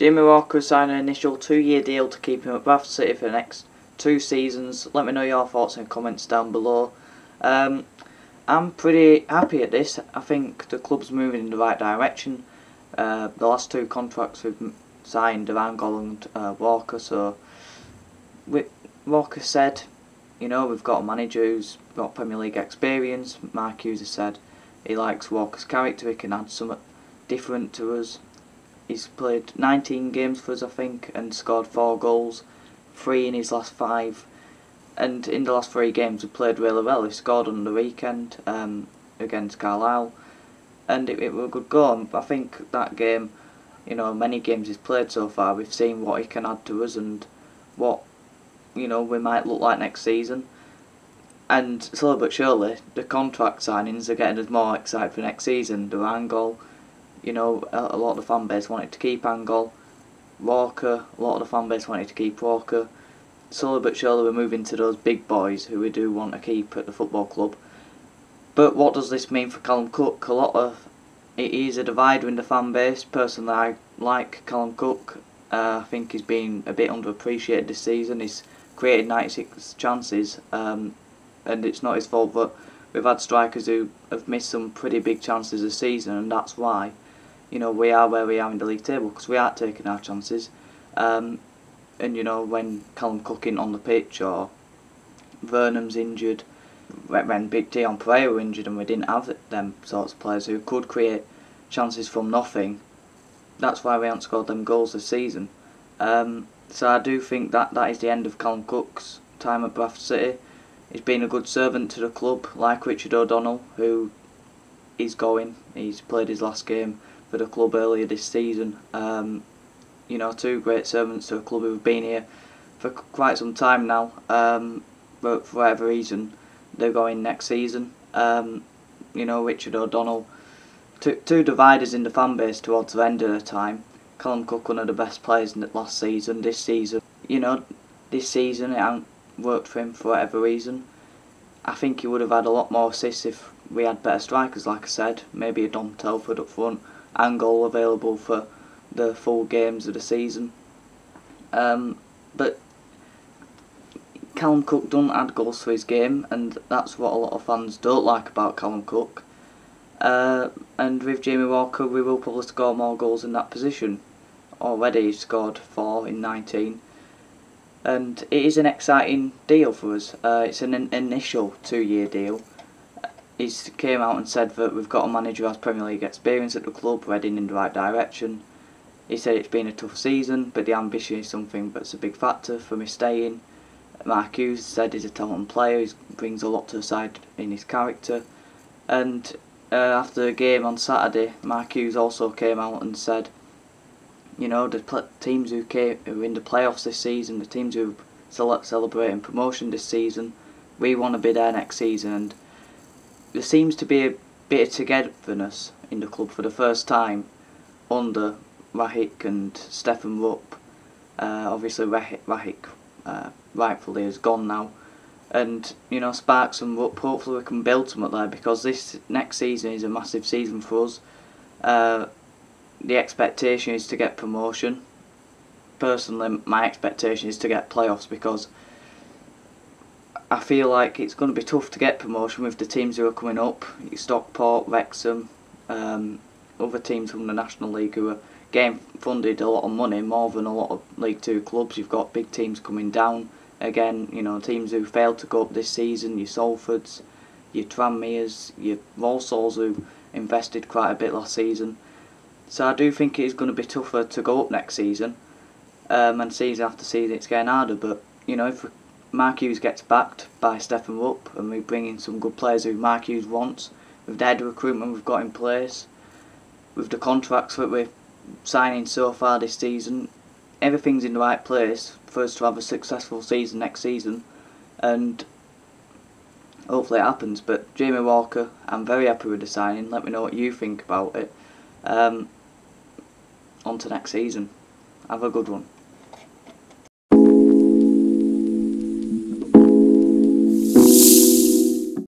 Jamie Walker signed an initial 2-year deal to keep him at Bradford City for the next 2 seasons. Let me know your thoughts in the comments down below. I'm pretty happy at this. I think the club's moving in the right direction. The last 2 contracts we've signed, Angol and Walker. So Walker said, you know, we've got a manager who's got Premier League experience. Mark Hughes has said he likes Walker's character. He can add something different to us. He's played 19 games for us, I think, and scored 4 goals, 3 in his last 5. And in the last 3 games, he played really well. He scored on the weekend against Carlisle, and it was a good goal. I think that game, you know, many games he's played so far, we've seen what he can add to us and what, you know, we might look like next season. And slowly but surely, the contract signings are getting us more excited for next season. Angol, you know, a lot of the fan base wanted to keep Angol. Walker, a lot of the fan base wanted to keep Walker. Slowly but surely we're moving to those big boys who we do want to keep at the football club. But what does this mean for Callum Cook? It is a divider in the fan base. Personally, I like Callum Cook. I think he's been a bit underappreciated this season. He's created 96 chances, and it's not his fault, but we've had strikers who have missed some pretty big chances this season, and that's why, you know, we are where we are in the league table, because we aren't taking our chances. And you know, when Callum Cook isn't on the pitch, or Vernon's injured, when Big Dion Pereira were injured and we didn't have them sorts of players who could create chances from nothing, that's why we haven't scored them goals this season. So I do think that is the end of Callum Cook's time at Bradford City. He's been a good servant to the club, like Richard O'Donnell, who is going. He's played his last game for the club earlier this season. You know, 2 great servants to a club who've been here for quite some time now. But for whatever reason, they're going next season. You know, Richard O'Donnell, two dividers in the fan base towards the end of the time. Callum Cook, one of the best players in the last season. This season, you know, it hasn't worked for him for whatever reason. I think he would have had a lot more assists if we had better strikers, like I said. Maybe a Dom Telford up front, Angol available for the full games of the season. But Callum Cook doesn't add goals to his game, and that's what a lot of fans don't like about Callum Cook. And with Jamie Walker, we will probably score more goals in that position. Already he's scored 4 in 19. And it is an exciting deal for us. It's an initial 2-year deal. He came out and said that we've got a manager who has Premier League experience at the club, heading in the right direction. He said it's been a tough season, but the ambition is something that's a big factor for me staying. Mark Hughes said he's a talented player, he brings a lot to the side in his character. And after the game on Saturday, Mark Hughes also came out and said, you know, the teams who are in the playoffs this season, the teams who are celebrating promotion this season, we want to be there next season. And there seems to be a bit of togetherness in the club for the first time under Rahik and Stefan Rupp. Obviously Rahik rightfully is gone now, and you know, Sparks and Rupp, hopefully we can build something there, because this next season is a massive season for us. The expectation is to get promotion. Personally, my expectation is to get playoffs, because I feel like it's going to be tough to get promotion with the teams who are coming up. Stockport, Wrexham, other teams from the National League who are getting funded a lot of money, more than a lot of League 2 clubs. You've got big teams coming down. Again, you know, teams who failed to go up this season, your Salfords, your Tranmeres, your Walsalls, who invested quite a bit last season. So I do think it is going to be tougher to go up next season. And season after season it's getting harder. But, you know, if Mark Hughes gets backed by Stefan Rupp and we bring in some good players who Mark Hughes wants, with the head recruitment we've got in place, with the contracts that we're signing so far this season, everything's in the right place for us to have a successful season next season, and hopefully it happens. But Jamie Walker, I'm very happy with the signing. Let me know what you think about it. On to next season. Have a good one.